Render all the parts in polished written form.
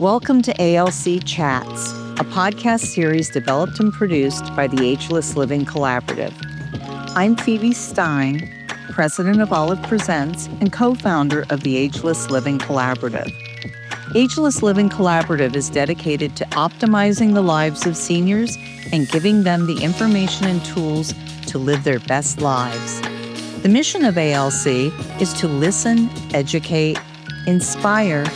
Welcome to ALC Chats, a podcast series developed and produced by the Ageless Living Collaborative. I'm Phoebe Stein, president of Olive Presents and co-founder of the Ageless Living Collaborative. Ageless Living Collaborative is dedicated to optimizing the lives of seniors and giving them the information and tools to live their best lives. The mission of ALC is to listen, educate, inspire,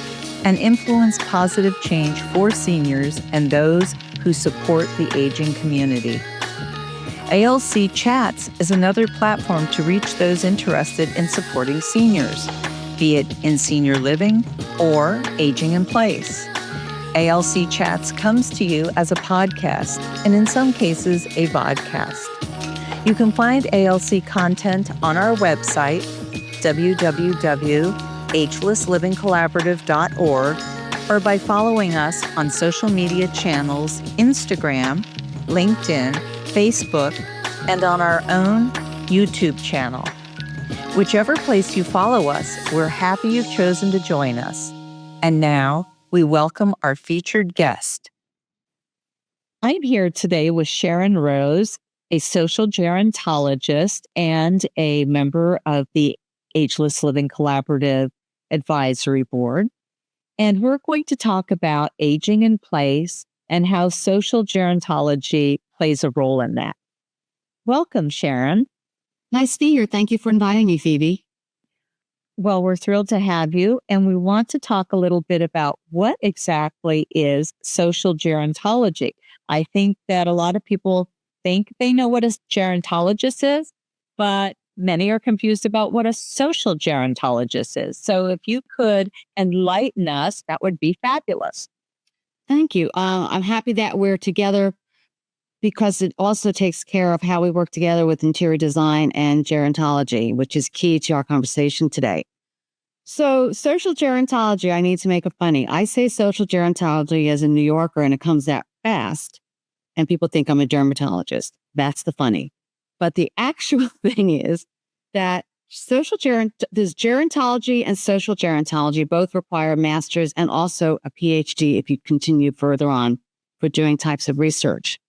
and influence positive change for seniors and those who support the aging community. ALC Chats is another platform to reach those interested in supporting seniors, be it in senior living or aging in place. ALC Chats comes to you as a podcast and in some cases a vodcast. You can find ALC content on our website, www.agelesslivingcollaborative.org, or by following us on social media channels, Instagram, LinkedIn, Facebook, and on our own YouTube channel. Whichever place you follow us, we're happy you've chosen to join us. And now, we welcome our featured guest. I'm here today with Sharon Rose, a social gerontologist and a member of the Ageless Living Collaborative Advisory Board. And we're going to talk about aging in place and how social gerontology plays a role in that. Welcome, Sharon. Nice to be here. Thank you for inviting me, Phoebe. Well, we're thrilled to have you. And we want to talk a little bit about what exactly is social gerontology. I think that a lot of people think they know what a gerontologist is, but many are confused about what a social gerontologist is. So if you could enlighten us, that would be fabulous. Thank you. I'm happy that we're together because it also takes care of how we work together with interior design and gerontology, which is key to our conversation today. So social gerontology, I need to make it funny. I say social gerontology as a New Yorker and it comes that fast. And people think I'm a dermatologist. That's the funny. But the actual thing is that there's gerontology and social gerontology both require a master's and also a PhD if you continue further on for doing types of research.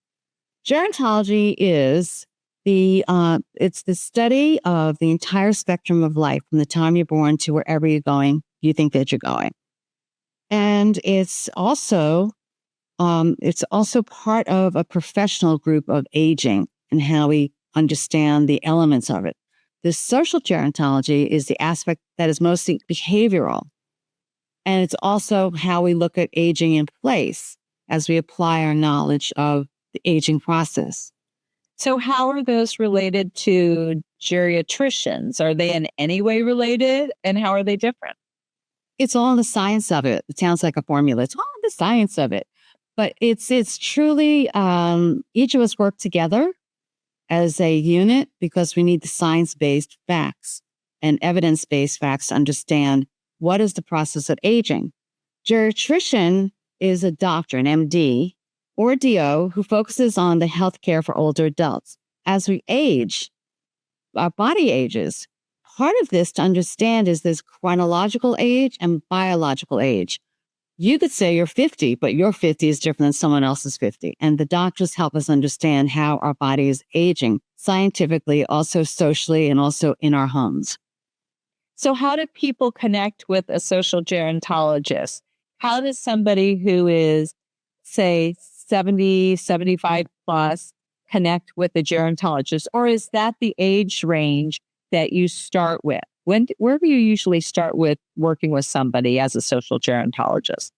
Gerontology is it's the study of the entire spectrum of life from the time you're born to wherever you're going, you think that you're going. And it's also part of a professional group of aging and how we understand the elements of it. The social gerontology is the aspect that is mostly behavioral. And it's also how we look at aging in place as we apply our knowledge of the aging process. So how are those related to geriatricians? Are they in any way related? And how are they different? It's all the science of it. It sounds like a formula. It's all the science of it. But it's truly, each of us work together as a unit because we need the science-based facts and evidence-based facts to understand what is the process of aging. Geriatrician is a doctor, an MD or a DO who focuses on the healthcare for older adults. As we age, our body ages. Part of this to understand is this chronological age and biological age. You could say you're 50, but your 50 is different than someone else's 50. And the doctors help us understand how our body is aging scientifically, also socially, and also in our homes. So how do people connect with a social gerontologist? How does somebody who is, say, 70, 75 plus connect with a gerontologist? Or is that the age range that you start with? Where do you usually start with working with somebody as a social gerontologist?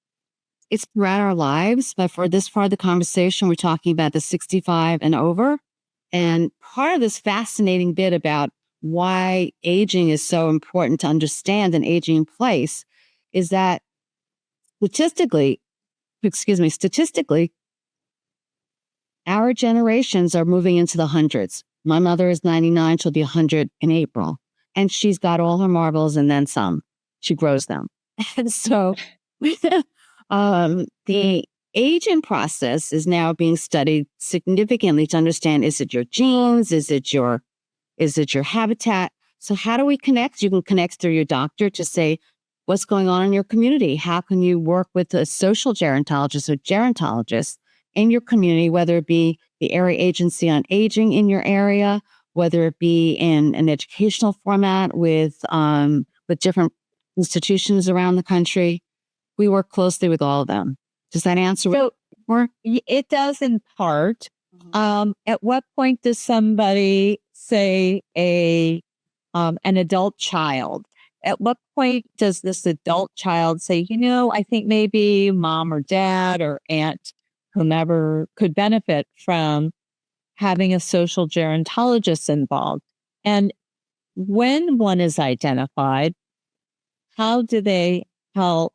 It's throughout our lives, but for this part of the conversation, we're talking about the 65 and over. And part of this fascinating bit about why aging is so important to understand and aging in place is that statistically, our generations are moving into the hundreds. My mother is 99, she'll be 100 in April. And she's got all her marbles and then some. She grows them. And so the aging process is now being studied significantly to understand, is it your genes? Is it your habitat? So how do we connect? You can connect through your doctor to say, what's going on in your community. How can you work with a social gerontologist or gerontologist in your community, whether it be the area agency on aging in your area, whether it be in an educational format with different institutions around the country. We work closely with all of them. Does that answer? So it does in part. At what point does somebody say an adult child? At what point does this adult child say, I think maybe mom or dad or aunt, whomever could benefit from having a social gerontologist involved? And when one is identified, how do they help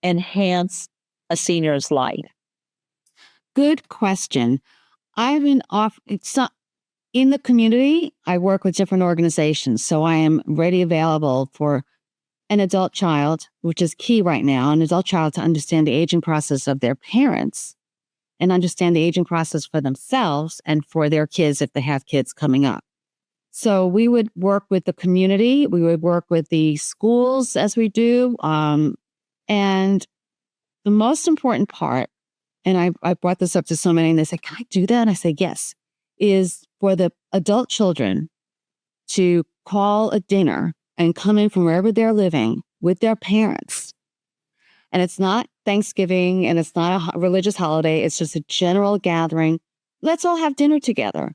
enhance a senior's life? Good question. I've been in the community. I work with different organizations, so I am ready, available for an adult child, which is key right now, an adult child to understand the aging process of their parents and understand the aging process for themselves and for their kids if they have kids coming up. So we would work with the community. We would work with the schools as we do. And the most important part, and I brought this up to so many, and they say, can I do that? And I say, yes, is for the adult children to call a dinner and come in from wherever they're living with their parents. And it's not Thanksgiving and it's not a religious holiday. It's just a general gathering. Let's all have dinner together.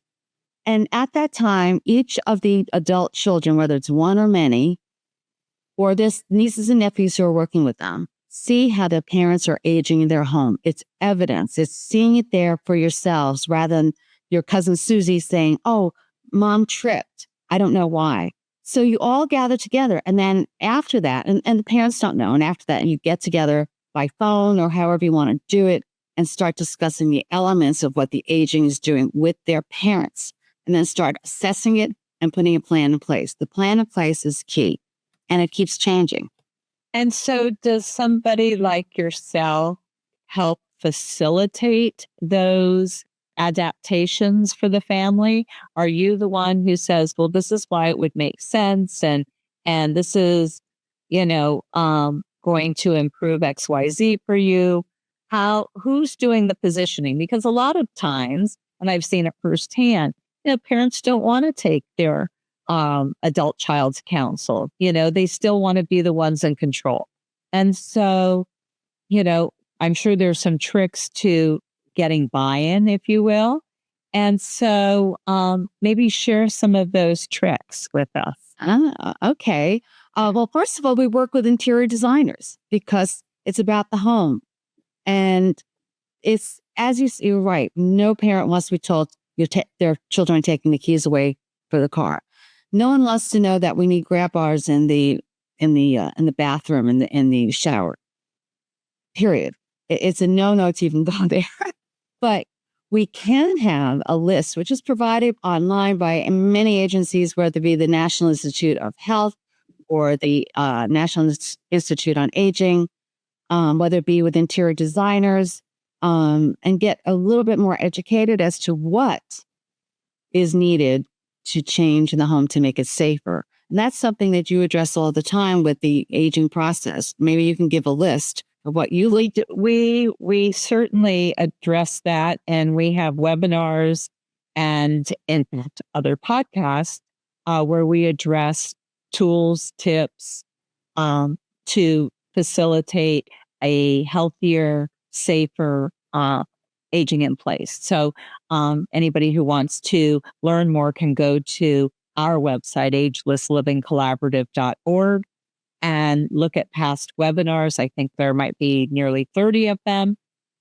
And at that time, each of the adult children, whether it's one or many, or their nieces and nephews who are working with them, see how their parents are aging in their home. It's evidence. It's seeing it there for yourselves rather than your cousin Susie saying, oh, mom tripped. I don't know why. So you all gather together. And then after that, and the parents don't know, and after that, you get together by phone or however you want to do it and start discussing the elements of what the aging is doing with their parents, and then start assessing it and putting a plan in place. The plan in place is key, and it keeps changing. And so does somebody like yourself help facilitate those adaptations for the family? Are you the one who says, well, this is why it would make sense, and this is, going to improve XYZ for you? Who's doing the positioning? Because a lot of times, and I've seen it firsthand, parents don't want to take their adult child's counsel. They still want to be the ones in control. And so, I'm sure there's some tricks to getting buy-in, if you will. And so maybe share some of those tricks with us. Okay. Well, first of all, we work with interior designers because it's about the home. And it's, as you're right, no parent wants to be told their children are taking the keys away for the car. No one wants to know that we need grab bars in the bathroom, in the shower. Period. It's a no-no to even go there. But we can have a list, which is provided online by many agencies, whether it be the National Institute of Health or the National Institute on Aging, whether it be with interior designers, and get a little bit more educated as to what is needed to change in the home to make it safer. And that's something that you address all the time with the aging process. Maybe you can give a list of what you lead. We certainly address that, and we have webinars and other podcasts where we address tools, tips to facilitate a healthier, safer aging in place. So anybody who wants to learn more can go to our website, agelesslivingcollaborative.org, and look at past webinars. I think there might be nearly 30 of them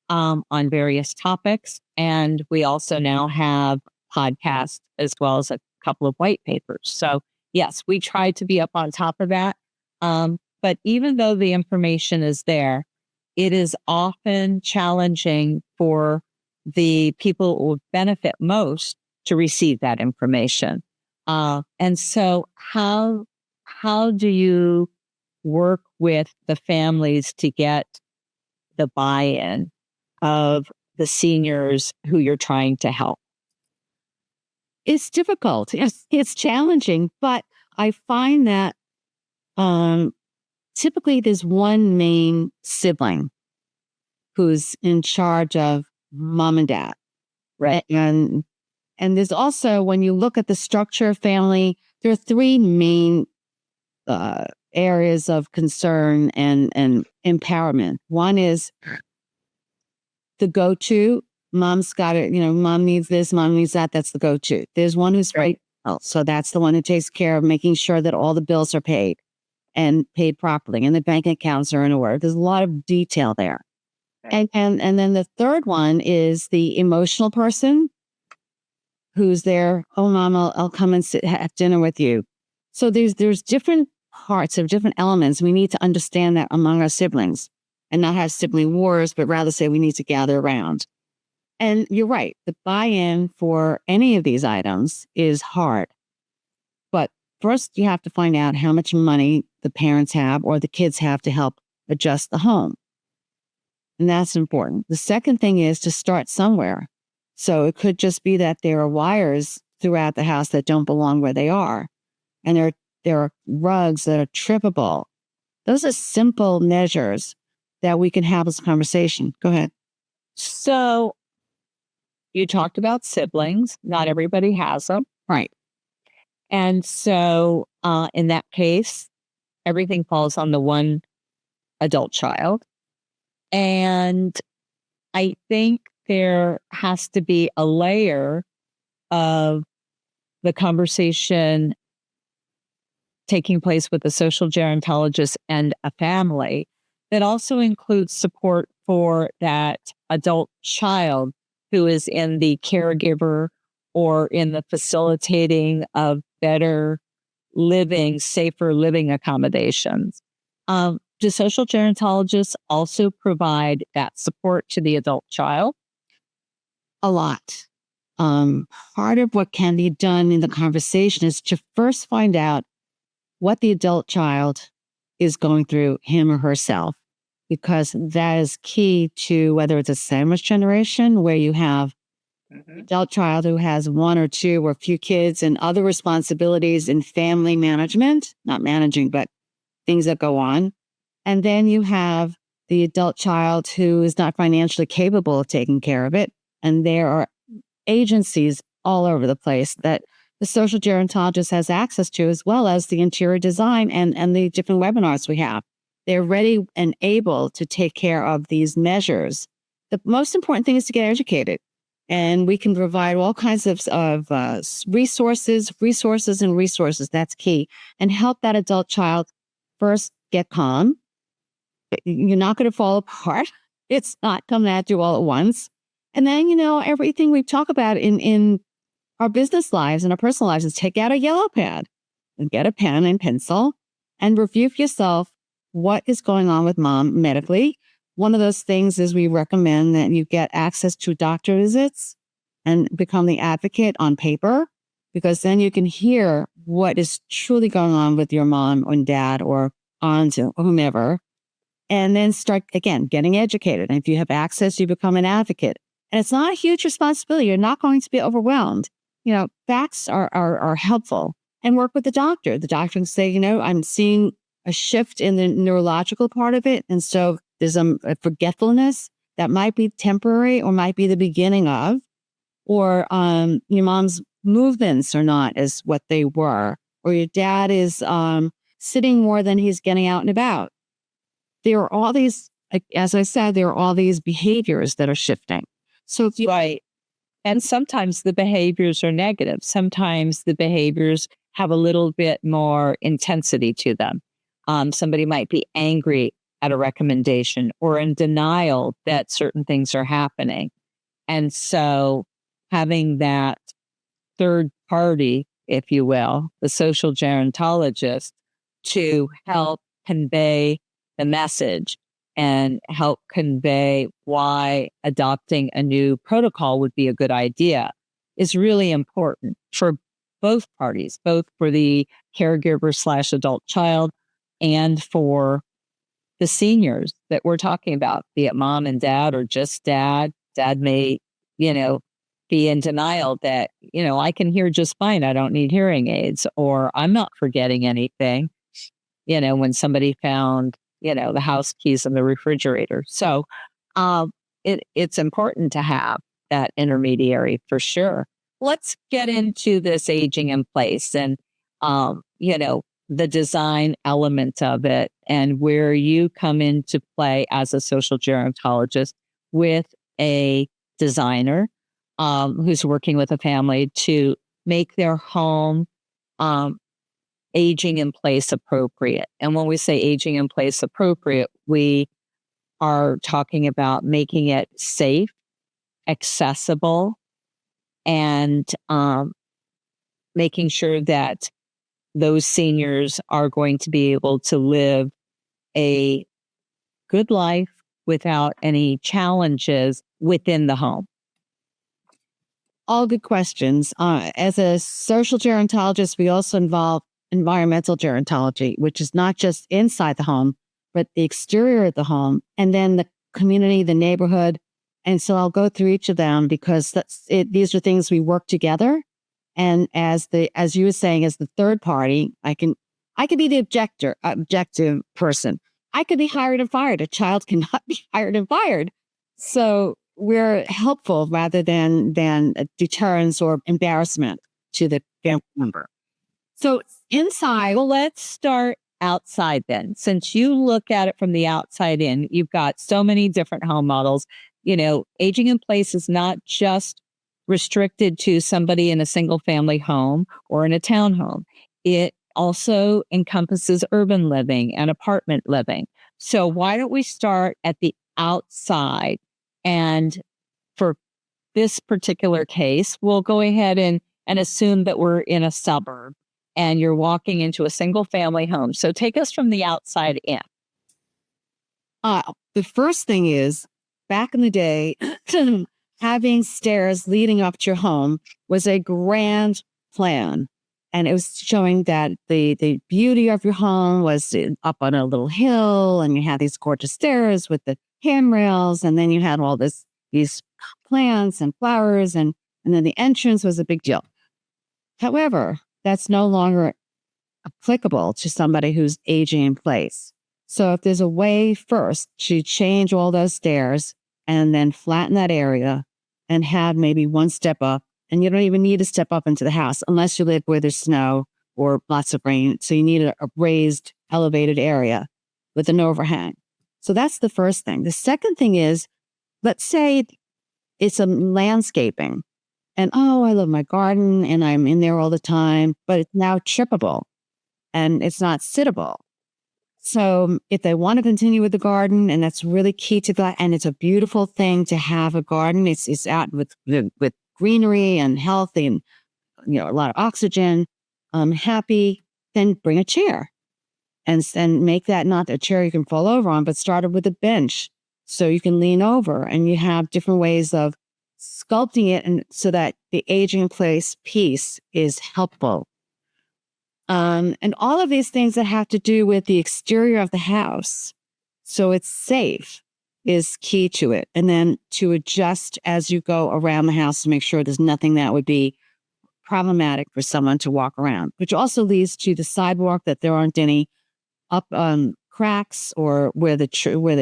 on various topics. And we also now have podcasts as well as a couple of white papers. So yes, we try to be up on top of that. But even though the information is there, it is often challenging for the people who would benefit most to receive that information. And so how do you work with the families to get the buy-in of the seniors who you're trying to help? It's difficult. It's challenging, but I find that typically there's one main sibling who's in charge of mom and dad. Right. And there's also, when you look at the structure of family, there are three main areas of concern and empowerment. One is the go-to. Mom's got it, mom needs this, mom needs that. That's the go-to. There's one who's Right. so that's the one who takes care of making sure that all the bills are paid and paid properly and the bank accounts are in order. There's a lot of detail there. Right. And then the third one is the emotional person who's there. Oh, mom, I'll come and have dinner with you. So there's different parts of different elements. We need to understand that among our siblings and not have sibling wars, but rather say we need to gather around. And you're right. The buy-in for any of these items is hard. But first, you have to find out how much money the parents have or the kids have to help adjust the home. And that's important. The second thing is to start somewhere. So it could just be that there are wires throughout the house that don't belong where they are. And there are rugs that are trippable. Those are simple measures that we can have this conversation. Go ahead. So you talked about siblings. Not everybody has them. Right. And so in that case, everything falls on the one adult child. And I think there has to be a layer of the conversation taking place with a social gerontologist and a family that also includes support for that adult child who is in the caregiver or in the facilitating of better living, safer living accommodations. Do social gerontologists also provide that support to the adult child? A lot. Part of what can be done in the conversation is to first find out what the adult child is going through, him or herself, because that is key to whether it's a sandwich generation where you have an adult child who has one or two or a few kids and other responsibilities in family management, not managing, but things that go on. And then you have the adult child who is not financially capable of taking care of it. And there are agencies all over the place that the social gerontologist has access to, as well as the interior design and the different webinars we have. They're ready and able to take care of these measures. The most important thing is to get educated. And we can provide all kinds of resources. That's key. And help that adult child first get calm. You're not going to fall apart. It's not coming at you all at once. And then, everything we talk about in our business lives and our personal lives is take out a yellow pad and get a pen and pencil and review for yourself what is going on with mom medically. One of those things is we recommend that you get access to doctor visits and become the advocate on paper, because then you can hear what is truly going on with your mom or dad or aunt or whomever. And then start, again, getting educated. And if you have access, you become an advocate. And it's not a huge responsibility. You're not going to be overwhelmed. Facts are helpful. And work with the doctor. The doctor can say, I'm seeing a shift in the neurological part of it. And so there's a forgetfulness that might be temporary or might be the beginning of, or your mom's movements are not as what they were, or your dad is sitting more than he's getting out and about. There are all these, as I said, there are all these behaviors that are shifting. So right. And sometimes the behaviors are negative. Sometimes the behaviors have a little bit more intensity to them. Somebody might be angry at a recommendation or in denial that certain things are happening. And so having that third party, if you will, the social gerontologist, to help convey the message and help convey why adopting a new protocol would be a good idea is really important for both parties, both for the caregiver / adult child and for the seniors that we're talking about, be it mom and dad or just dad. Dad may, be in denial that, I can hear just fine. I don't need hearing aids, or I'm not forgetting anything. when somebody found, the house keys in the refrigerator. So it's important to have that intermediary for sure. Let's get into this aging in place and, the design element of it and where you come into play as a social gerontologist with a designer who's working with a family to make their home aging in place appropriate. And when we say aging in place appropriate, we are talking about making it safe, accessible, and making sure that those seniors are going to be able to live a good life without any challenges within the home. All good questions. As a social gerontologist, we also involve environmental gerontology, which is not just inside the home, but the exterior of the home, and then the community, the neighborhood. And so I'll go through each of them because these are things we work together. And as you were saying, as the third party, I can be the objective person. I could be hired and fired. A child cannot be hired and fired. So we're helpful rather than a deterrence or embarrassment to the family member. So inside, well, let's start outside then. Since you look at it from the outside in, you've got so many different home models. Aging in place is not just restricted to somebody in a single family home or in a townhome. It also encompasses urban living and apartment living. So why don't we start at the outside? And for this particular case, we'll go ahead and assume that we're in a suburb and you're walking into a single family home. So take us from the outside in. The first thing is, back in the day, having stairs leading up to your home was a grand plan. And it was showing that the beauty of your home was up on a little hill, and you had these gorgeous stairs with the handrails, and then you had all these plants and flowers, and then the entrance was a big deal. However, that's no longer applicable to somebody who's aging in place. So if there's a way first to change all those stairs and then flatten that area and have maybe one step up, and you don't even need to step up into the house unless you live where there's snow or lots of rain. So you need a raised, elevated area with an overhang. So that's the first thing. The second thing is, let's say it's a landscaping and, I love my garden and I'm in there all the time, but it's now trippable and it's not sittable. So if they want to continue with the garden, and that's really key to that, and it's a beautiful thing to have a garden. It's out with greenery and healthy and a lot of oxygen. Happy, then bring a chair and make that not a chair you can fall over on, but start it with a bench so you can lean over, and you have different ways of sculpting it, and so that the aging in place piece is helpful. And all of these things that have to do with the exterior of the house, so it's safe, is key to it. And then to adjust as you go around the house to make sure there's nothing that would be problematic for someone to walk around, which also leads to the sidewalk, that there aren't any up cracks or where the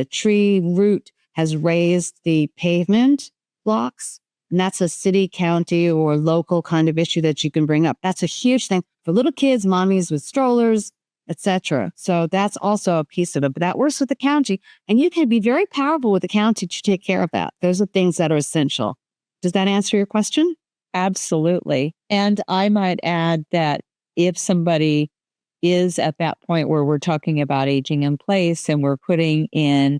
tree root has raised the pavement blocks. And that's a city, county, or local kind of issue that you can bring up. That's a huge thing for little kids, mommies with strollers, etc. So that's also a piece of it. But that works with the county, and you can be very powerful with the county to take care of that. Those are things that are essential. Does that answer your question? Absolutely. And I might add that if somebody is at that point where we're talking about aging in place and we're putting in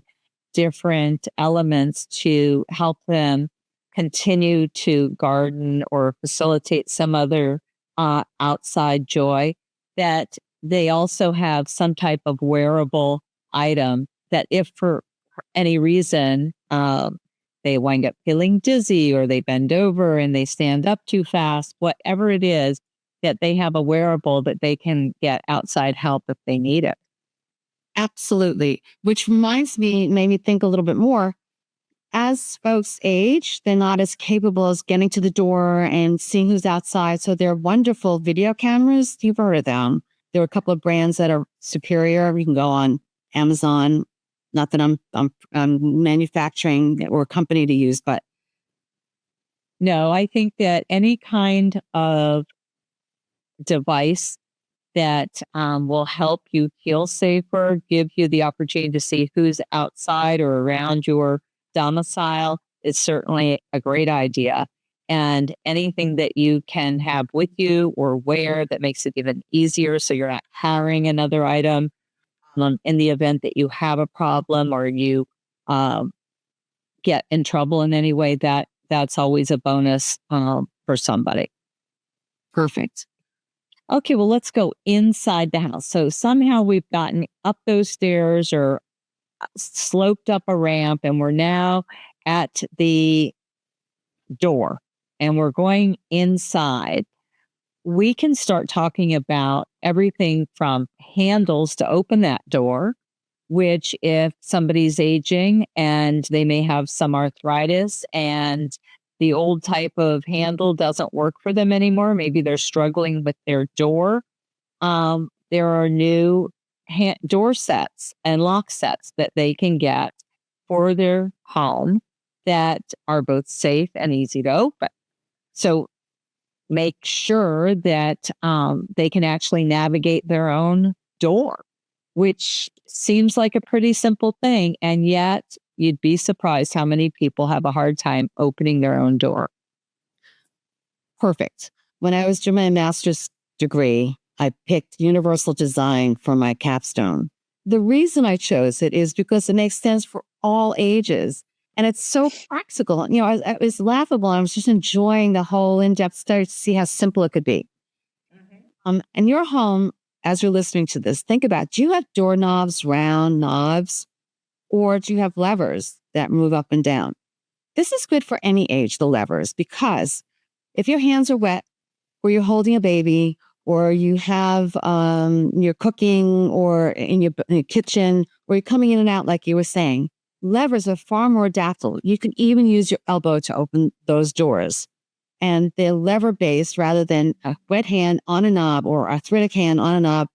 different elements to help them continue to garden or facilitate some other outside joy, that they also have some type of wearable item that if for any reason they wind up feeling dizzy or they bend over and they stand up too fast, whatever it is, that they have a wearable that they can get outside help if they need it. Absolutely. Which made me think a little bit more. As folks age, they're not as capable as getting to the door and seeing who's outside. So there are wonderful video cameras. You've heard of them. There are a couple of brands that are superior. You can go on Amazon. Not that I'm manufacturing or a company to use, but No, I think that any kind of device that will help you feel safer, give you the opportunity to see who's outside or around your domicile is certainly a great idea. And anything that you can have with you or wear that makes it even easier so you're not carrying another item in the event that you have a problem or you um, get in trouble in any way, that's always a bonus for somebody. perfect. Okay, well, let's go inside the house. So somehow we've gotten up those stairs or sloped up a ramp, and we're now at the door and we're going inside. We can start talking about everything from handles to open that door, which if somebody's aging and they may have some arthritis and the old type of handle doesn't work for them anymore, maybe they're struggling with their door. There are new door sets and lock sets that they can get for their home that are both safe and easy to open. So make sure that they can actually navigate their own door, which seems like a pretty simple thing. And yet you'd be surprised how many people have a hard time opening their own door. Perfect. When I was doing my master's degree, I picked universal design for my capstone. The reason I chose it is because it makes sense for all ages. And it's so practical. You know, it was laughable. I was just enjoying the whole in-depth study to see how simple it could be. In your home, as you're listening to this, think about, do you have doorknobs, round knobs, or do you have levers that move up and down? This is good for any age, the levers, because if your hands are wet or you're holding a baby or you have, you're cooking or in your kitchen or you're coming in and out, like you were saying, levers are far more adaptable. You can even use your elbow to open those doors. And they're lever-based rather than a wet hand on a knob or arthritic hand on a knob,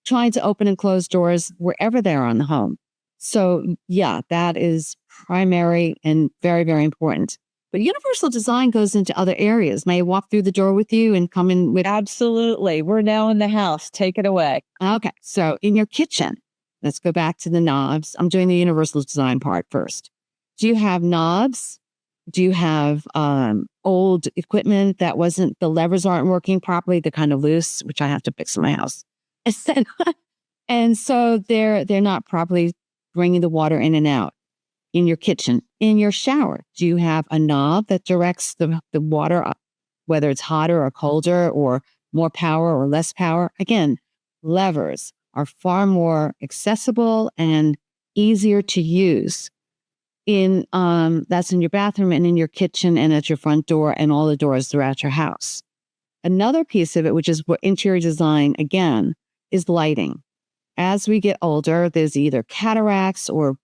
trying to open and close doors wherever they are on the home. So yeah, that is primary and very, very important. But universal design goes into other areas. May I walk through the door with you and come in with? Absolutely. We're now in the house. Take it away. Okay. So in your kitchen, let's go back to the knobs. I'm doing the universal design part first. Do you have knobs? Do you have old equipment that the levers aren't working properly? They're kind of loose, which I have to fix in my house. And so they're not properly bringing the water in and out. In your kitchen, in your shower, do you have a knob that directs the water up, whether it's hotter or colder or more power or less power? Again, levers are far more accessible and easier to use. That's in your bathroom and in your kitchen and at your front door and all the doors throughout your house. Another piece of it, which is what interior design, again, is lighting. As we get older, there's either cataracts or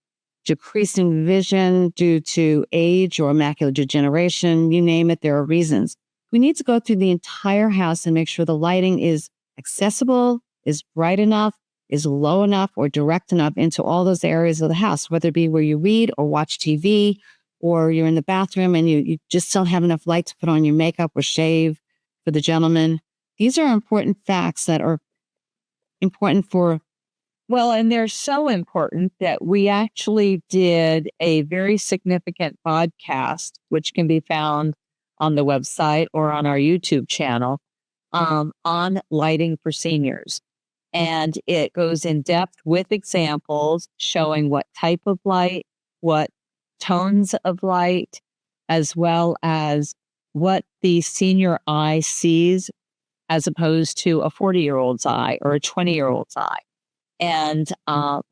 decreasing vision due to age or macular degeneration, you name it, there are reasons. We need to go through the entire house and make sure the lighting is accessible, is bright enough, is low enough or direct enough into all those areas of the house, whether it be where you read or watch TV, or you're in the bathroom and you just don't have enough light to put on your makeup or shave for the gentleman. These are important facts that are important for. Well, and they're so important that we actually did a very significant podcast, which can be found on the website or on our YouTube channel, on lighting for seniors. And it goes in depth with examples showing what type of light, what tones of light, as well as what the senior eye sees as opposed to a 40-year-old's eye or a 20-year-old's eye. And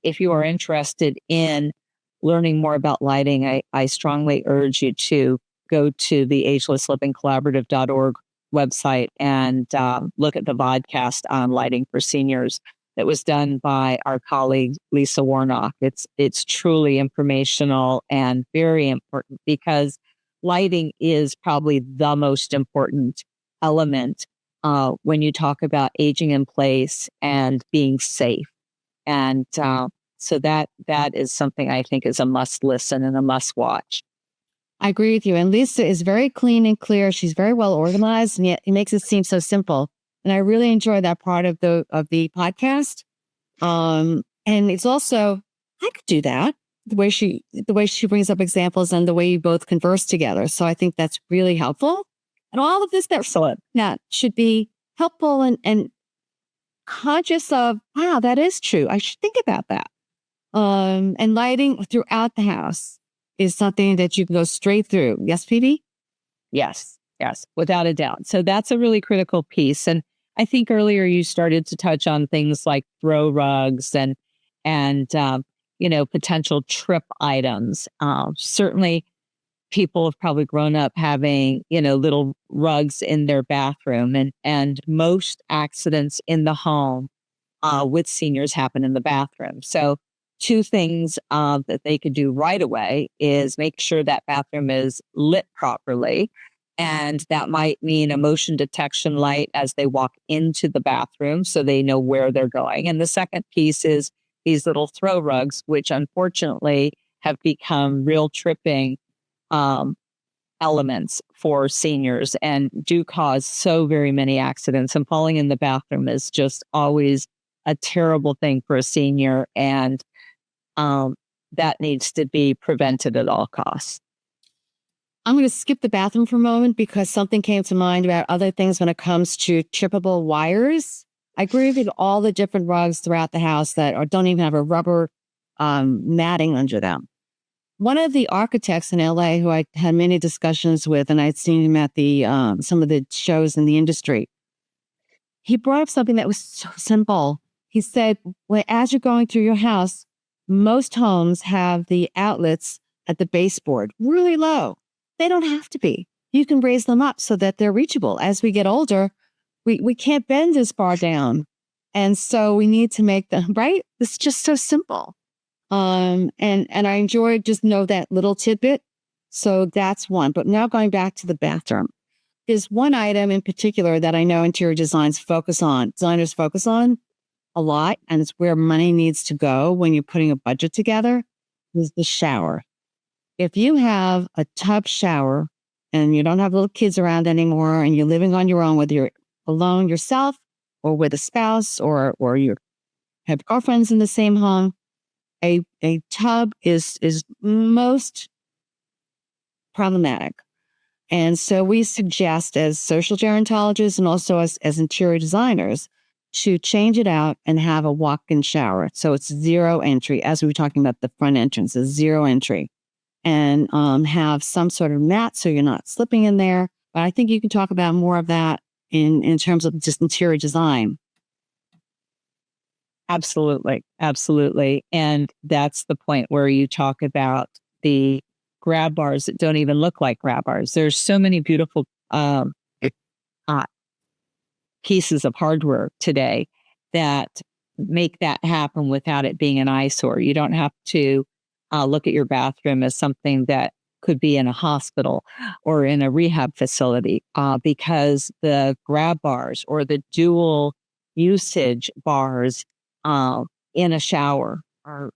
if you are interested in learning more about lighting, I strongly urge you to go to the agelesslivingcollaborative.org website and look at the podcast on lighting for seniors that was done by our colleague, Lisa Warnock. It's truly informational and very important because lighting is probably the most important element when you talk about aging in place and being safe. And so that is something I think is a must listen and a must watch. I agree with you. And Lisa is very clean and clear. She's very well organized, and yet it makes it seem so simple. And I really enjoy that part of the podcast. And it's also, I could do that the way she brings up examples and the way you both converse together. So I think that's really helpful. And all of this that should be helpful and conscious of, wow, that is true. I should think about that. And lighting throughout the house is something that you can go straight through. Yes, Phoebe? Yes, without a doubt. So that's a really critical piece. And I think earlier you started to touch on things like throw rugs and potential trip items. Certainly, people have probably grown up having little rugs in their bathroom, and most accidents in the home with seniors happen in the bathroom. So two things that they could do right away is make sure that bathroom is lit properly. And that might mean a motion detection light as they walk into the bathroom so they know where they're going. And the second piece is these little throw rugs, which unfortunately have become real tripping elements for seniors and do cause so very many accidents. And falling in the bathroom is just always a terrible thing for a senior. And that needs to be prevented at all costs. I'm going to skip the bathroom for a moment because something came to mind about other things when it comes to trippable wires. I agree with all the different rugs throughout the house that don't even have a rubber matting under them. One of the architects in LA who I had many discussions with, and I'd seen him at the some of the shows in the industry, he brought up something that was so simple. He said, well, as you're going through your house, most homes have the outlets at the baseboard really low. They don't have to be. You can raise them up so that they're reachable. As we get older, we can't bend as far down. And so we need to make them, right? It's just so simple. And I enjoy just know that little tidbit. So that's one. But now going back to the bathroom, there's one item in particular that I know interior designers focus on a lot, and it's where money needs to go when you're putting a budget together, is the shower. If you have a tub shower and you don't have little kids around anymore and you're living on your own, whether you're alone yourself or with a spouse or you have girlfriends in the same home, a tub is most problematic. And so we suggest as social gerontologists and also as interior designers to change it out and have a walk-in shower. So it's zero entry. As we were talking about the front entrance is zero entry. And have some sort of mat so you're not slipping in there. But I think you can talk about more of that in terms of just interior design. Absolutely. And that's the point where you talk about the grab bars that don't even look like grab bars. There's so many beautiful pieces of hardware today that make that happen without it being an eyesore. You don't have to look at your bathroom as something that could be in a hospital or in a rehab facility because the grab bars or the dual usage bars in a shower are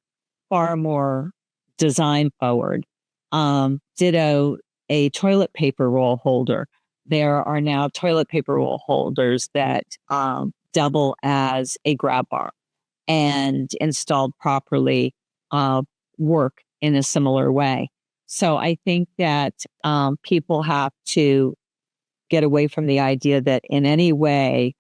far more design forward. Ditto a toilet paper roll holder. There are now toilet paper roll holders that double as a grab bar and installed properly work in a similar way. So I think that people have to get away from the idea that in any way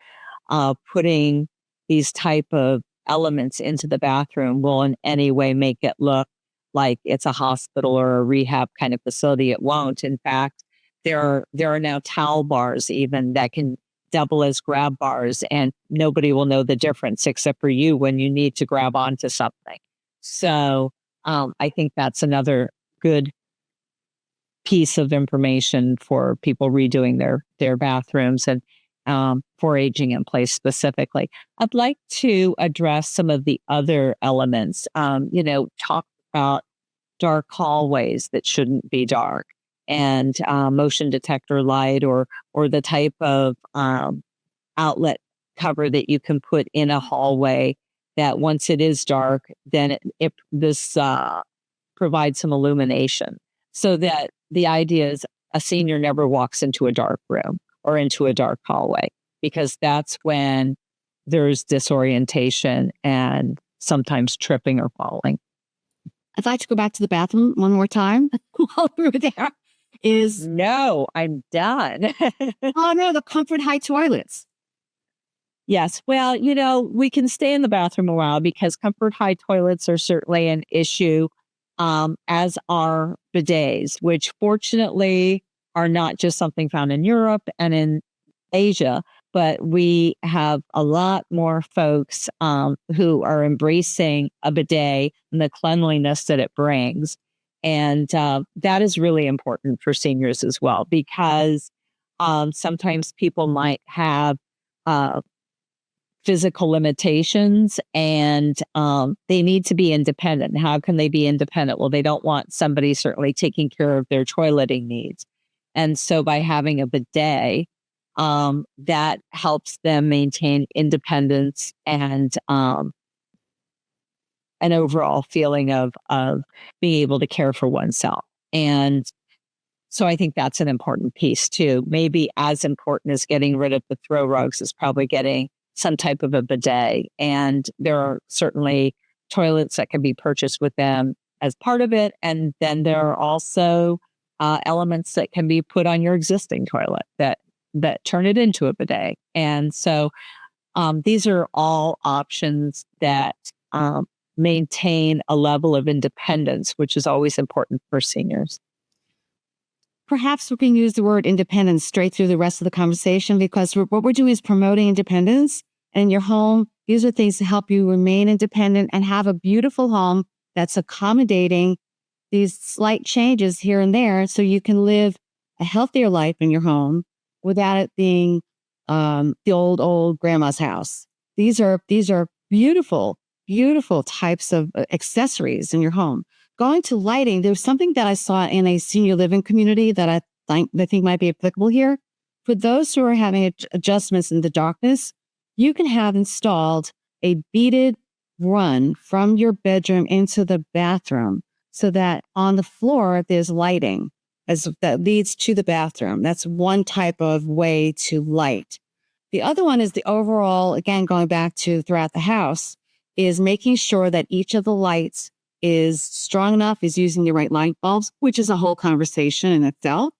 putting these type of elements into the bathroom will in any way make it look like it's a hospital or a rehab kind of facility. It won't. In fact, there are now towel bars even that can double as grab bars, and nobody will know the difference except for you when you need to grab onto something. So I think that's another good piece of information for people redoing their bathrooms and for aging in place specifically. I'd like to address some of the other elements. Talk about dark hallways that shouldn't be dark, and motion detector light or the type of outlet cover that you can put in a hallway that once it is dark, then this provides some illumination, so that the idea is a senior never walks into a dark room or into a dark hallway, because that's when there's disorientation and sometimes tripping or falling. I'd like to go back to the bathroom one more time while we were there. No, I'm done. Oh no, the comfort high toilets. Yes. Well, we can stay in the bathroom a while because comfort high toilets are certainly an issue, as are bidets, which fortunately are not just something found in Europe and in Asia, but we have a lot more folks who are embracing a bidet and the cleanliness that it brings. And that is really important for seniors as well, because sometimes people might have physical limitations, and they need to be independent. How can they be independent? Well, they don't want somebody certainly taking care of their toileting needs. And so by having a bidet, that helps them maintain independence and an overall feeling of being able to care for oneself. And so I think that's an important piece too. Maybe as important as getting rid of the throw rugs is probably getting some type of a bidet. And there are certainly toilets that can be purchased with them as part of it. And then there are also elements that can be put on your existing toilet that turn it into a bidet. And so these are all options that maintain a level of independence, which is always important for seniors. Perhaps we can use the word independence straight through the rest of the conversation, because what we're doing is promoting independence. And in your home, these are things to help you remain independent and have a beautiful home that's accommodating these slight changes here and there, so you can live a healthier life in your home without it being the old grandma's house. These are beautiful, beautiful types of accessories in your home. Going to lighting, there's something that I saw in a senior living community that I think might be applicable here. For those who are having adjustments in the darkness, you can have installed a beaded run from your bedroom into the bathroom, so that on the floor there's lighting that leads to the bathroom. That's one type of way to light. The other one is the overall, again, going back to throughout the house, is making sure that each of the lights is strong enough, is using the right light bulbs, which is a whole conversation in itself.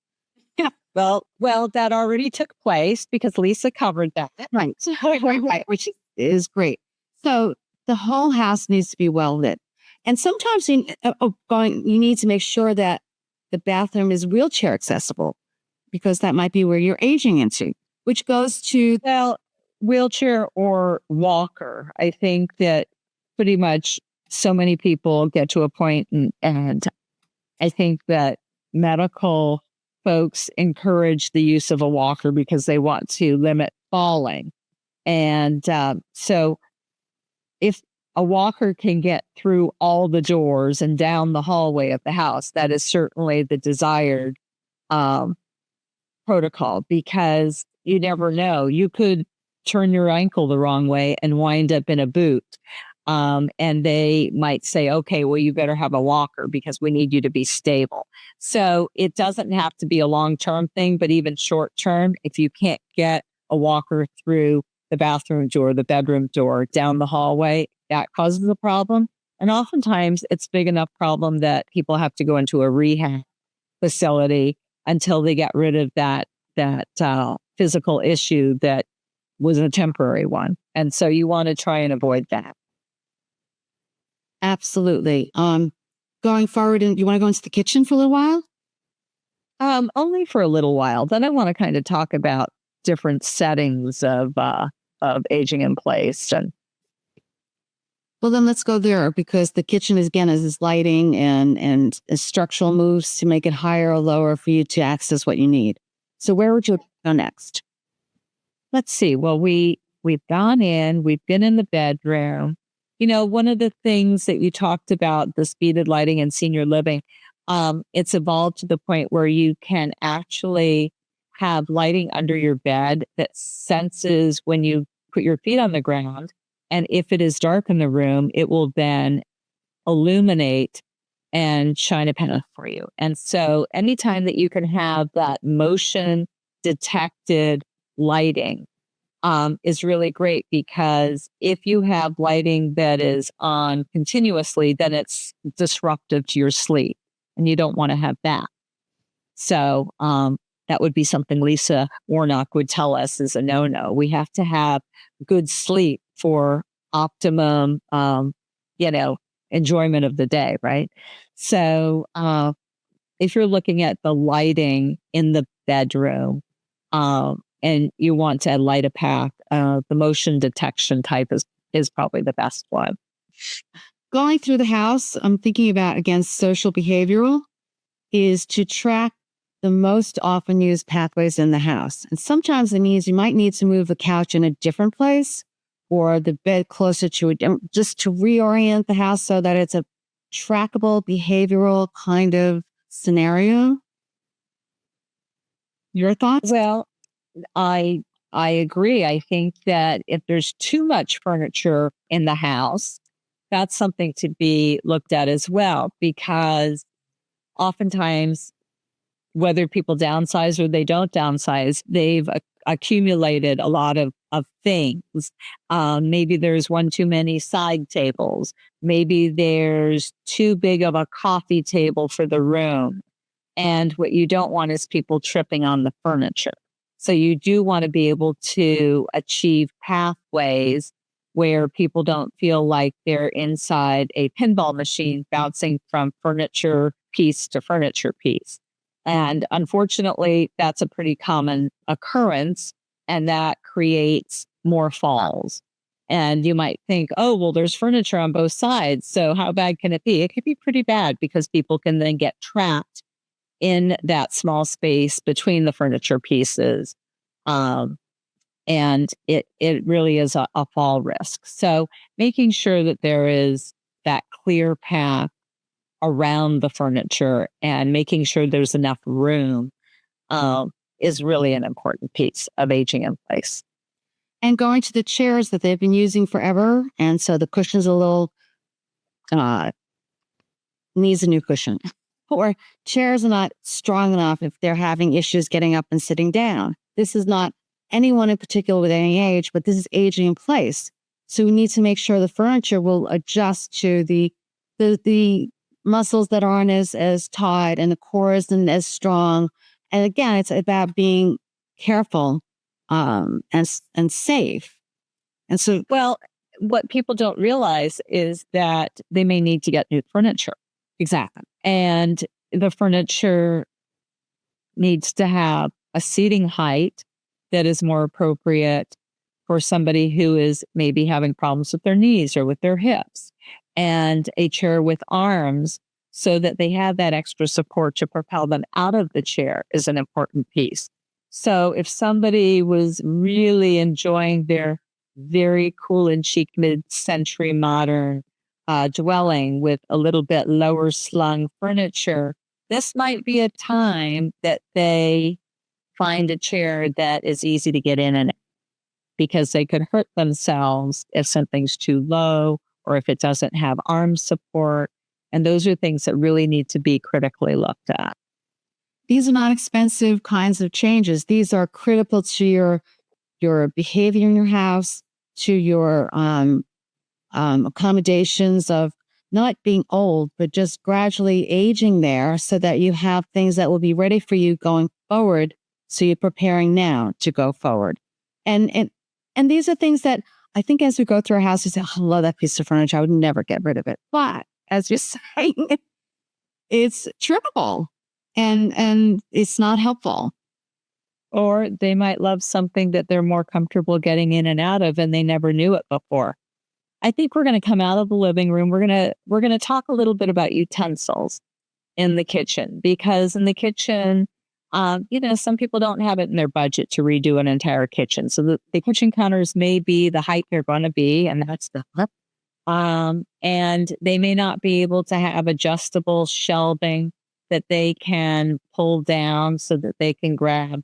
Yeah. Well, that already took place because Lisa covered that. Right. Right. Which is great. So the whole house needs to be well lit. And sometimes you need to make sure that the bathroom is wheelchair accessible, because that might be where you're aging into, which goes to... Well, wheelchair or walker. I think that pretty much so many people get to a point, and I think that medical folks encourage the use of a walker because they want to limit falling. And so if a walker can get through all the doors and down the hallway of the house, that is certainly the desired protocol, because you never know. You could turn your ankle the wrong way and wind up in a boot. And they might say, okay, well, you better have a walker because we need you to be stable. So it doesn't have to be a long-term thing, but even short-term, if you can't get a walker through the bathroom door, the bedroom door, down the hallway, that causes a problem. And oftentimes it's big enough problem that people have to go into a rehab facility until they get rid of that physical issue that was a temporary one. And so you want to try and avoid that. Absolutely. Going forward, and you want to go into the kitchen for a little while? Only for a little while. Then I want to kind of talk about different settings of aging in place. And well, then let's go there, because the kitchen is this lighting and structural moves to make it higher or lower for you to access what you need. So where would you go next? Let's see. Well, we've gone in, we've been in the bedroom. One of the things that you talked about, the beaded lighting in senior living, it's evolved to the point where you can actually have lighting under your bed that senses when you put your feet on the ground. And if it is dark in the room, it will then illuminate and shine a pen for you. And so anytime that you can have that motion detected lighting is really great, because if you have lighting that is on continuously, then it's disruptive to your sleep, and you don't want to have that. So that would be something Lisa Warnock would tell us is a no-no. We have to have good sleep for optimum, enjoyment of the day, right? So if you're looking at the lighting in the bedroom and you want to light a path, the motion detection type is probably the best one. Going through the house, I'm thinking about, again, social behavioral is to track the most often used pathways in the house. And sometimes it means you might need to move the couch in a different place or the bed closer to it, just to reorient the house so that it's a trackable behavioral kind of scenario. Your thoughts? Well, I agree. I think that if there's too much furniture in the house, that's something to be looked at as well, because oftentimes, whether people downsize or they don't downsize, they've accumulated a lot of things. Maybe there's one too many side tables. Maybe there's too big of a coffee table for the room. And what you don't want is people tripping on the furniture. So you do want to be able to achieve pathways where people don't feel like they're inside a pinball machine bouncing from furniture piece to furniture piece. And unfortunately, that's a pretty common occurrence, and that creates more falls. And you might think, oh, well, there's furniture on both sides, so how bad can it be? It could be pretty bad, because people can then get trapped in that small space between the furniture pieces. And it really is a fall risk. So making sure that there is that clear path around the furniture and making sure there's enough room is really an important piece of aging in place. And going to the chairs that they've been using forever. And so the cushion's a little, needs a new cushion. Or chairs are not strong enough if they're having issues getting up and sitting down. This is not anyone in particular with any age, but this is aging in place. So we need to make sure the furniture will adjust to the muscles that aren't as tight and the core isn't as strong. And again, it's about being careful and safe. And so, well, what people don't realize is that they may need to get new furniture. Exactly. And the furniture needs to have a seating height that is more appropriate for somebody who is maybe having problems with their knees or with their hips, and a chair with arms so that they have that extra support to propel them out of the chair is an important piece. So if somebody was really enjoying their very cool and chic mid-century modern dwelling with a little bit lower slung furniture, this might be a time that they find a chair that is easy to get in and out, because they could hurt themselves if something's too low or if it doesn't have arm support. And those are things that really need to be critically looked at. These are not expensive kinds of changes. These are critical to your behavior in your house, to your accommodations of not being old, but just gradually aging there so that you have things that will be ready for you going forward. So you're preparing now to go forward. And these are things that I think as we go through our house, we say, oh, I love that piece of furniture. I would never get rid of it. But as you're saying, it's trippable and it's not helpful. Or they might love something that they're more comfortable getting in and out of, and they never knew it before. I think we're going to come out of the living room. We're going to talk a little bit about utensils in the kitchen, because in the kitchen, some people don't have it in their budget to redo an entire kitchen. So the kitchen counters may be the height they're going to be, and that's the and they may not be able to have adjustable shelving that they can pull down so that they can grab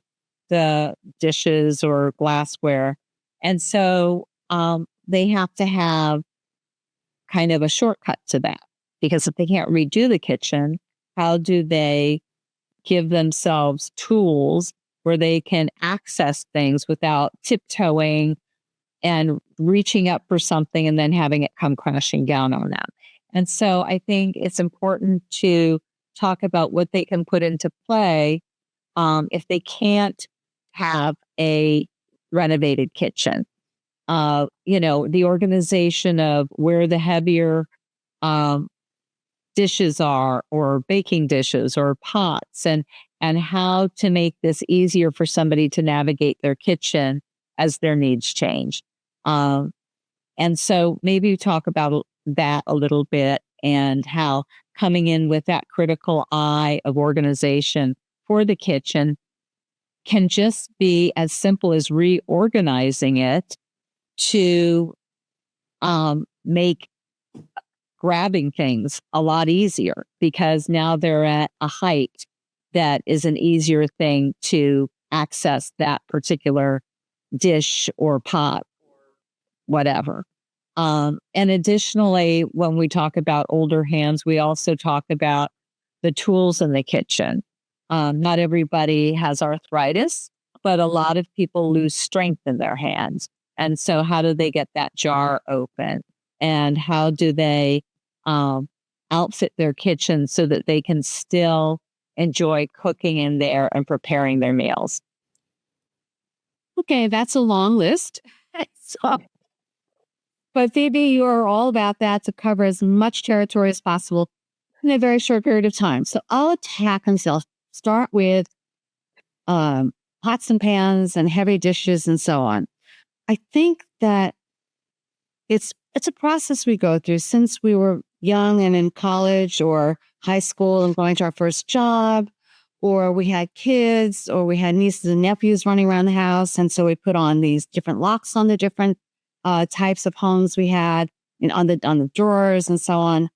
the dishes or glassware. And so they have to have kind of a shortcut to that, because if they can't redo the kitchen, how do they give themselves tools where they can access things without tiptoeing and reaching up for something and then having it come crashing down on them? And so I think it's important to talk about what they can put into play if they can't have a renovated kitchen. The organization of where the heavier dishes are, or baking dishes or pots, and how to make this easier for somebody to navigate their kitchen as their needs change. And so maybe talk about that a little bit, and how coming in with that critical eye of organization for the kitchen can just be as simple as reorganizing it to make grabbing things a lot easier, because now they're at a height that is an easier thing to access that particular dish or pot, whatever. And additionally, when we talk about older hands, we also talk about the tools in the kitchen. Not everybody has arthritis, but a lot of people lose strength in their hands. And so how do they get that jar open? And how do they outfit their kitchen so that they can still enjoy cooking in there and preparing their meals? Okay, that's a long list. So, but Phoebe, you are all about that to cover as much territory as possible in a very short period of time. So I'll attack myself. Start with pots and pans and heavy dishes and so on. I think that it's a process we go through since we were young and in college or high school and going to our first job, or we had kids, or we had nieces and nephews running around the house. And so we put on these different locks on the different types of homes we had, and on the drawers and so on.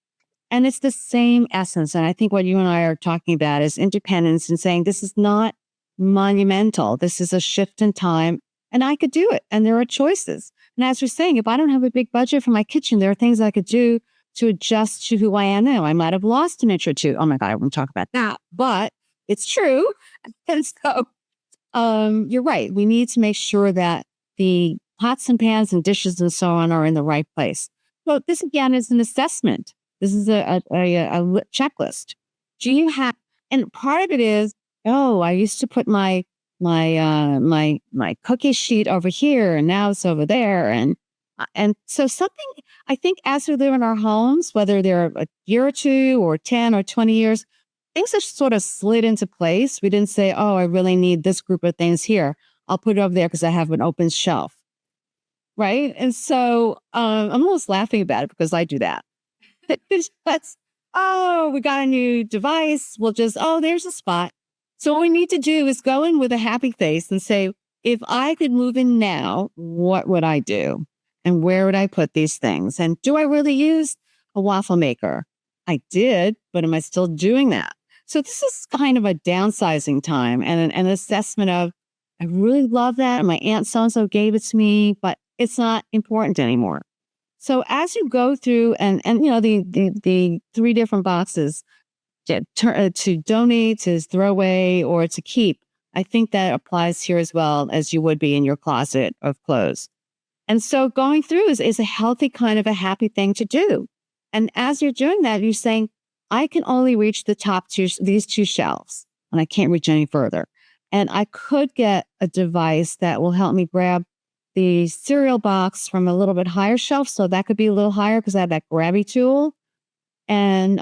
And it's the same essence. And I think what you and I are talking about is independence, and saying this is not monumental. This is a shift in time, and I could do it. And there are choices. And as we're saying, if I don't have a big budget for my kitchen, there are things I could do to adjust to who I am now. I might have lost an inch or two. Oh my God, I won't talk about that, but it's true. And so you're right. We need to make sure that the pots and pans and dishes and so on are in the right place. So this again is an assessment. This is a checklist. Do you have, and part of it is, oh, I used to put my cookie sheet over here, and now it's over there. And so something, I think as we live in our homes, whether they're a year or two or 10 or 20 years, things have sort of slid into place. We didn't say, oh, I really need this group of things here. I'll put it over there because I have an open shelf. Right. And so I'm almost laughing about it because I do that. That's, oh, we got a new device. We'll just, oh, there's a spot. So what we need to do is go in with a happy face and say, if I could move in now, what would I do? And where would I put these things? And do I really use a waffle maker? I did, but am I still doing that? So this is kind of a downsizing time and an assessment of, I really love that. My aunt so-and-so gave it to me, but it's not important anymore. So as you go through and the 3 different boxes to donate, to throw away, or to keep, I think that applies here as well as you would be in your closet of clothes. And so going through is a healthy kind of a happy thing to do. And as you're doing that, you're saying, I can only reach the top these 2 shelves, and I can't reach any further. And I could get a device that will help me grab the cereal box from a little bit higher shelf. So that could be a little higher because I have that grabby tool. And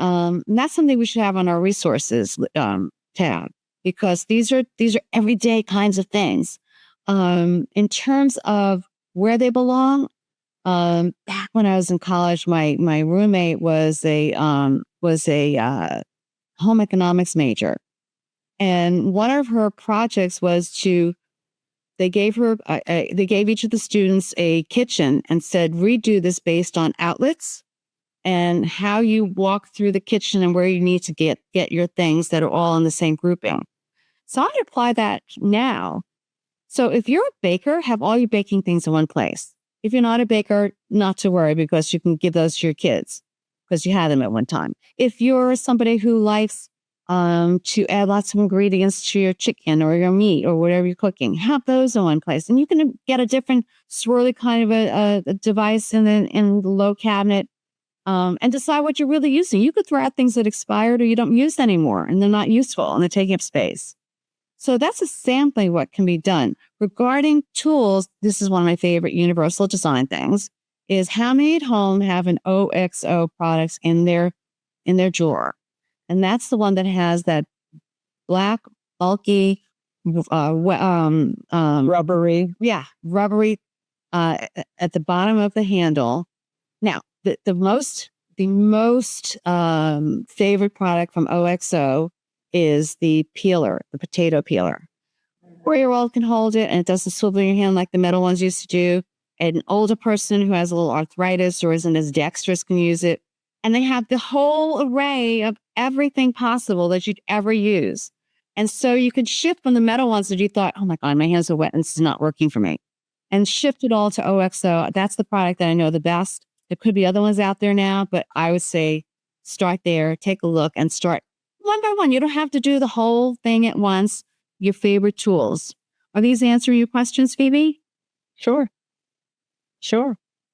that's something we should have on our resources tab, because these are everyday kinds of things. In terms of where they belong, back when I was in college, my roommate was a home economics major, and one of her projects was they gave each of the students a kitchen and said, redo this based on outlets and how you walk through the kitchen and where you need to get your things that are all in the same grouping. So I apply that now. So if you're a baker, have all your baking things in one place. If you're not a baker, not to worry, because you can give those to your kids because you had them at one time. If you're somebody who likes to add lots of ingredients to your chicken or your meat or whatever you're cooking, have those in one place. And you can get a different swirly kind of a device in the low cabinet, and decide what you're really using. You could throw out things that expired or you don't use anymore and they're not useful and they're taking up space. So that's a sampling what can be done. Regarding tools, this is one of my favorite universal design things, is how many at home have an OXO products in their drawer? And that's the one that has that black, bulky, Rubbery. Yeah, rubbery at the bottom of the handle. Now, the most favorite product from OXO is the peeler, the potato peeler. 4-year-old can hold it and it doesn't swivel in your hand like the metal ones used to do. An older person who has a little arthritis or isn't as dexterous can use it. And they have the whole array of everything possible that you'd ever use. And so you could shift from the metal ones that you thought, oh my God, my hands are wet and this is not working for me, and shift it all to OXO. That's the product that I know the best. There could be other ones out there now, but I would say start there, take a look, and start one by one. You don't have to do the whole thing at once. Your favorite tools. Are these answering your questions, Phoebe? Sure.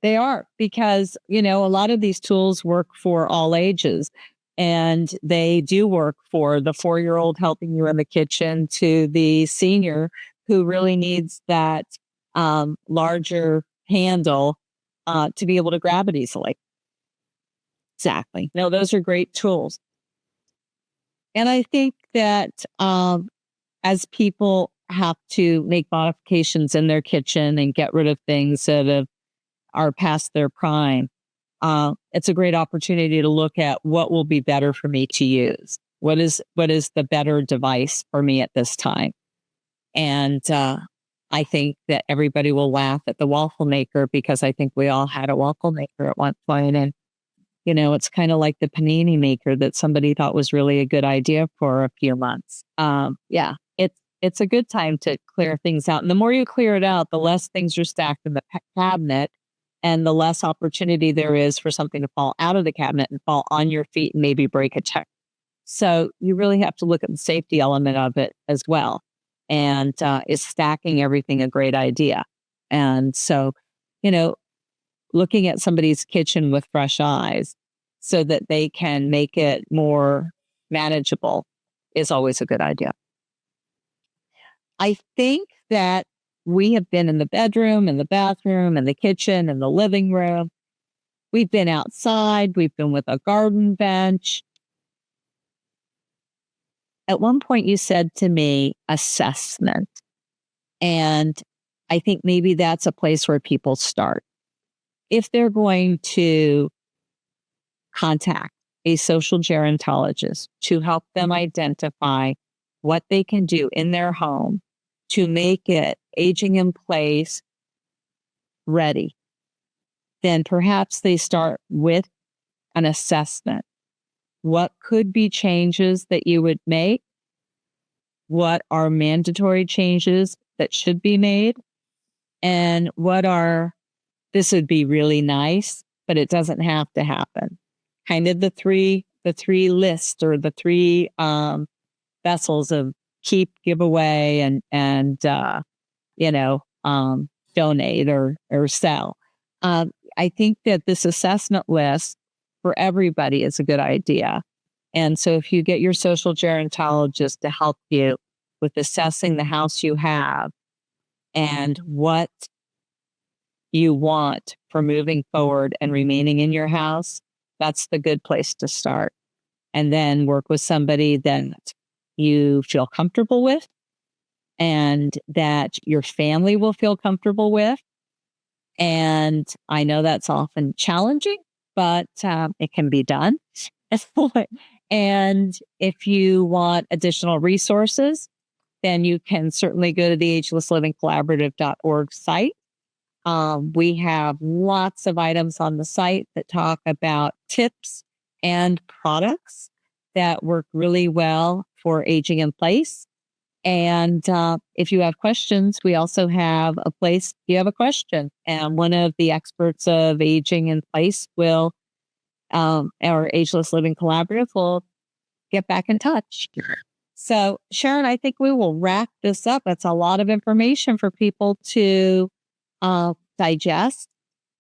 They are, because, a lot of these tools work for all ages, and they do work for the 4-year-old helping you in the kitchen to the senior who really needs that larger handle to be able to grab it easily. Exactly. No, those are great tools. And I think that as people have to make modifications in their kitchen and get rid of things that are past their prime, it's a great opportunity to look at what will be better for me to use. What is the better device for me at this time? And I think that everybody will laugh at the waffle maker, because I think we all had a waffle maker at one point. And, it's kind of like the panini maker that somebody thought was really a good idea for a few months. It's a good time to clear things out. And the more you clear it out, the less things are stacked in the cabinet, and the less opportunity there is for something to fall out of the cabinet and fall on your feet and maybe break a check. So you really have to look at the safety element of it as well. And is stacking everything a great idea? And so, looking at somebody's kitchen with fresh eyes so that they can make it more manageable is always a good idea. I think that we have been in the bedroom, in the bathroom, in the kitchen, in the living room. We've been outside. We've been with a garden bench. At one point, you said to me, assessment. And I think maybe that's a place where people start. If they're going to contact a social gerontologist to help them identify what they can do in their home to make it aging in place ready, then perhaps they start with an assessment. What could be changes that you would make? What are mandatory changes that should be made? And this would be really nice, but it doesn't have to happen. Kind of the three lists, or the three vessels of keep, give away, and donate or sell. I think that this assessment list for everybody is a good idea. And so if you get your social gerontologist to help you with assessing the house you have and what you want for moving forward and remaining in your house, that's the good place to start. And then work with somebody that you feel comfortable with and that your family will feel comfortable with. And I know that's often challenging, but it can be done. And if you want additional resources, then you can certainly go to the agelesslivingcollaborative.org site. We have lots of items on the site that talk about tips and products that work really well for aging in place. And if you have questions, we also have a place if you have a question. And one of the experts of aging in place will, our Ageless Living Collaborative will get back in touch. So, Sharon, I think we will wrap this up. That's a lot of information for people to digest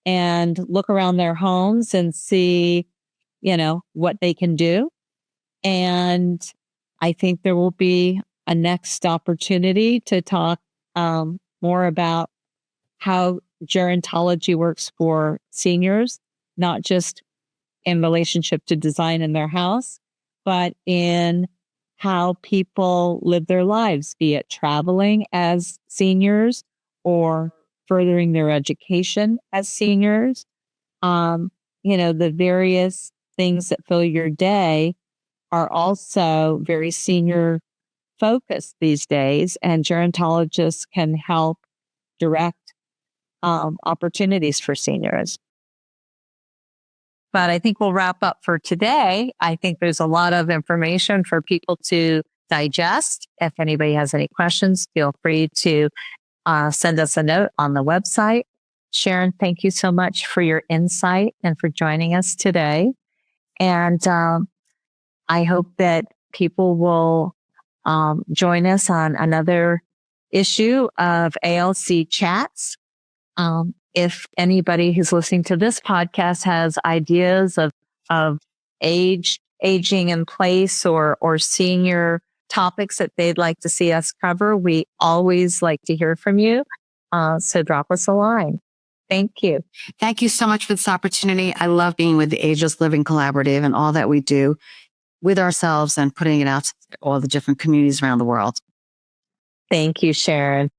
and look around their homes and see, what they can do. And I think there will be a next opportunity to talk more about how gerontology works for seniors, not just in relationship to design in their house, but in how people live their lives, be it traveling as seniors or furthering their education as seniors. The various things that fill your day are also very senior focused these days, and gerontologists can help direct opportunities for seniors. But I think we'll wrap up for today. I think there's a lot of information for people to digest. If anybody has any questions, feel free to send us a note on the website. Sharon, thank you so much for your insight and for joining us today. And I hope that people will join us on another issue of ALC Chats. If anybody who's listening to this podcast has ideas of aging in place or senior topics that they'd like to see us cover, we always like to hear from you. So drop us a line. Thank you. Thank you so much for this opportunity. I love being with the Ageless Living Collaborative and all that we do with ourselves and putting it out to all the different communities around the world. Thank you, Sharon.